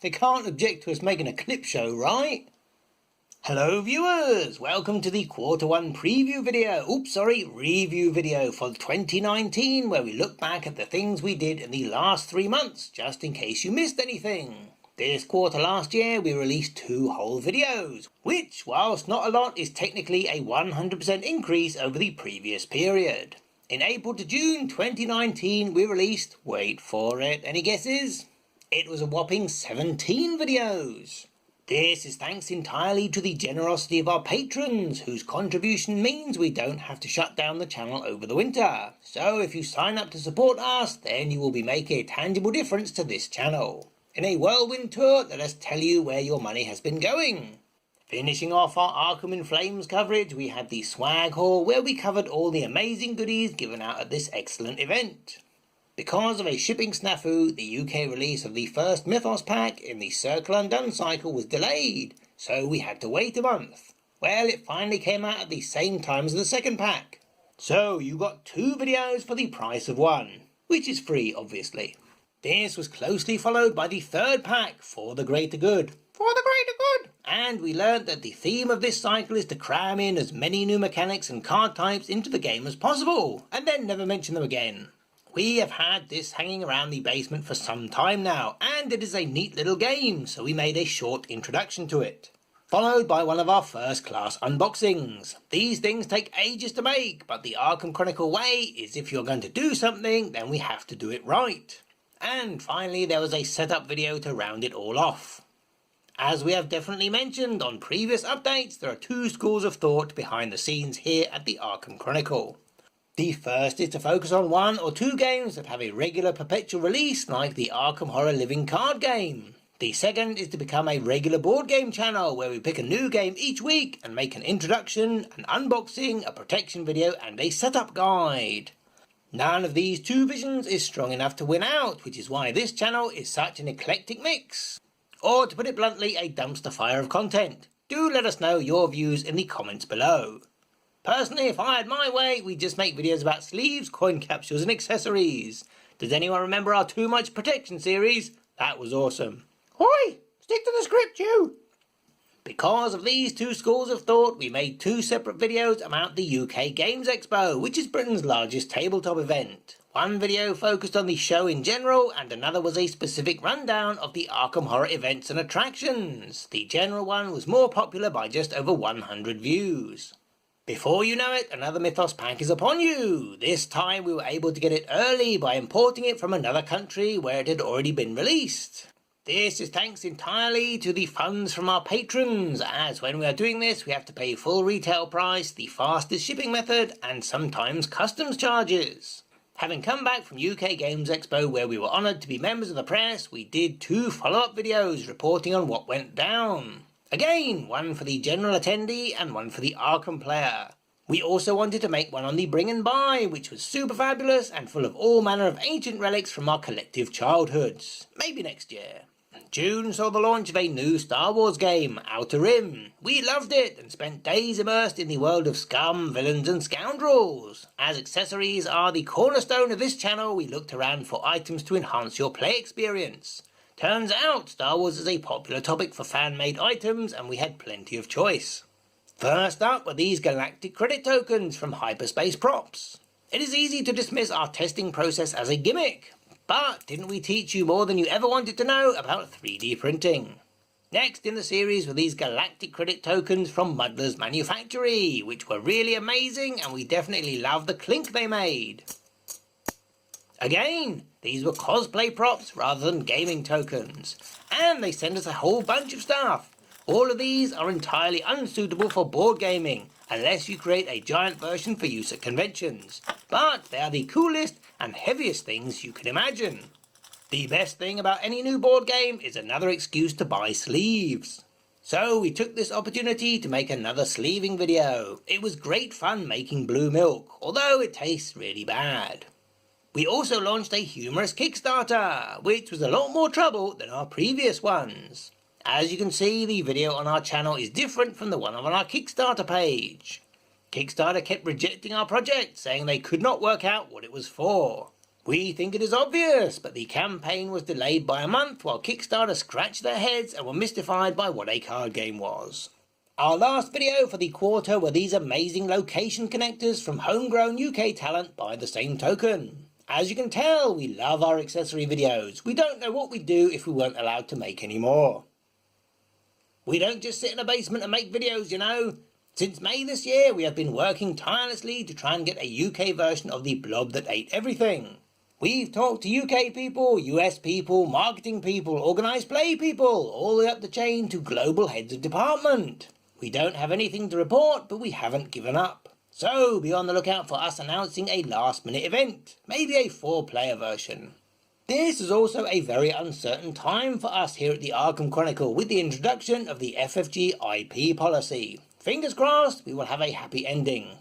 They can't object to us making a clip show, right? Hello viewers, welcome to the Q1 preview video, review video for 2019, where we look back at the things we did in the last 3 months, just in case you missed anything. This quarter last year we released 2 whole videos, which, whilst not a lot, is technically a 100% increase over the previous period. In April to June 2019 we released, wait for it, any guesses? It was a whopping 17 videos. This is thanks entirely to the generosity of our patrons, whose contribution means we don't have to shut down the channel over the winter. So if you sign up to support us, then you will be making a tangible difference to this channel. In a whirlwind tour, let us tell you where your money has been going. Finishing off our Arkham in Flames coverage, we had the swag haul, where we covered all the amazing goodies given out at this excellent event. Because of a shipping snafu, the UK release of the first Mythos pack in the Circle Undone cycle was delayed, so we had to wait a month. Well, it finally came out at the same time as the second pack. So you got 2 videos for the price of 1, which is free obviously. This was closely followed by the third pack, For the Greater Good. For the Greater Good! And we learned that the theme of this cycle is to cram in as many new mechanics and card types into the game as possible, and then never mention them again. We have had this hanging around the basement for some time now, and it is a neat little game, so we made a short introduction to it. Followed by one of our first class unboxings. These things take ages to make, but the Arkham Chronicle way is if you're going to do something, then we have to do it right. And finally there was a setup video to round it all off. As we have definitely mentioned on previous updates, there are 2 schools of thought behind the scenes here at the Arkham Chronicle. The first is to focus on 1 or 2 games that have a regular perpetual release, like the Arkham Horror living card game. The second is to become a regular board game channel, where we pick a new game each week and make an introduction, an unboxing, a protection video and a setup guide. None of these 2 visions is strong enough to win out, which is why this channel is such an eclectic mix. Or to put it bluntly, a dumpster fire of content. Do let us know your views in the comments below. Personally, if I had my way, we'd just make videos about sleeves, coin capsules and accessories. Does anyone remember our Too Much Protection series? That was awesome. Oi! Stick to the script, you! Because of these 2 schools of thought, we made 2 separate videos about the UK Games Expo, which is Britain's largest tabletop event. One video focused on the show in general, and another was a specific rundown of the Arkham Horror events and attractions. The general one was more popular by just over 100 views. Before you know it, another Mythos pack is upon you. This time we were able to get it early by importing it from another country where it had already been released. This is thanks entirely to the funds from our patrons, as when we are doing this we have to pay full retail price, the fastest shipping method and sometimes customs charges. Having come back from UK Games Expo, where we were honoured to be members of the press, we did 2 follow-up videos reporting on what went down. Again, one for the general attendee and one for the Arkham player. We also wanted to make one on the Bring and Buy, which was super fabulous and full of all manner of ancient relics from our collective childhoods. Maybe next year. June saw the launch of a new Star Wars game, Outer Rim. We loved it and spent days immersed in the world of scum, villains and scoundrels. As accessories are the cornerstone of this channel, we looked around for items to enhance your play experience. Turns out Star Wars is a popular topic for fan-made items, and we had plenty of choice. First up were these galactic credit tokens from Hyperspace Props. It is easy to dismiss our testing process as a gimmick, but didn't we teach you more than you ever wanted to know about 3D printing? Next in the series were these galactic credit tokens from Muddler's Manufactory, which were really amazing, and we definitely loved the clink they made. Again, these were cosplay props rather than gaming tokens, and they sent us a whole bunch of stuff. All of these are entirely unsuitable for board gaming, unless you create a giant version for use at conventions, but they are the coolest and heaviest things you can imagine. The best thing about any new board game is another excuse to buy sleeves. So we took this opportunity to make another sleeving video. It was great fun making blue milk, although it tastes really bad. We also launched a humorous Kickstarter, which was a lot more trouble than our previous ones. As you can see, the video on our channel is different from the one on our Kickstarter page. Kickstarter kept rejecting our project, saying they could not work out what it was for. We think it is obvious, but the campaign was delayed by a month while Kickstarter scratched their heads and were mystified by what a card game was. Our last video for the quarter were these amazing location connectors from homegrown UK talent by the same token. As you can tell, we love our accessory videos. We don't know what we'd do if we weren't allowed to make any more. We don't just sit in a basement and make videos, you know. Since May this year, we have been working tirelessly to try and get a UK version of the blob that ate everything. We've talked to UK people, US people, marketing people, organised play people, all the way up the chain to global heads of department. We don't have anything to report, but we haven't given up. So be on the lookout for us announcing a last-minute event, maybe a 4-player version. This is also a very uncertain time for us here at the Arkham Chronicle with the introduction of the FFG IP policy. Fingers crossed we will have a happy ending.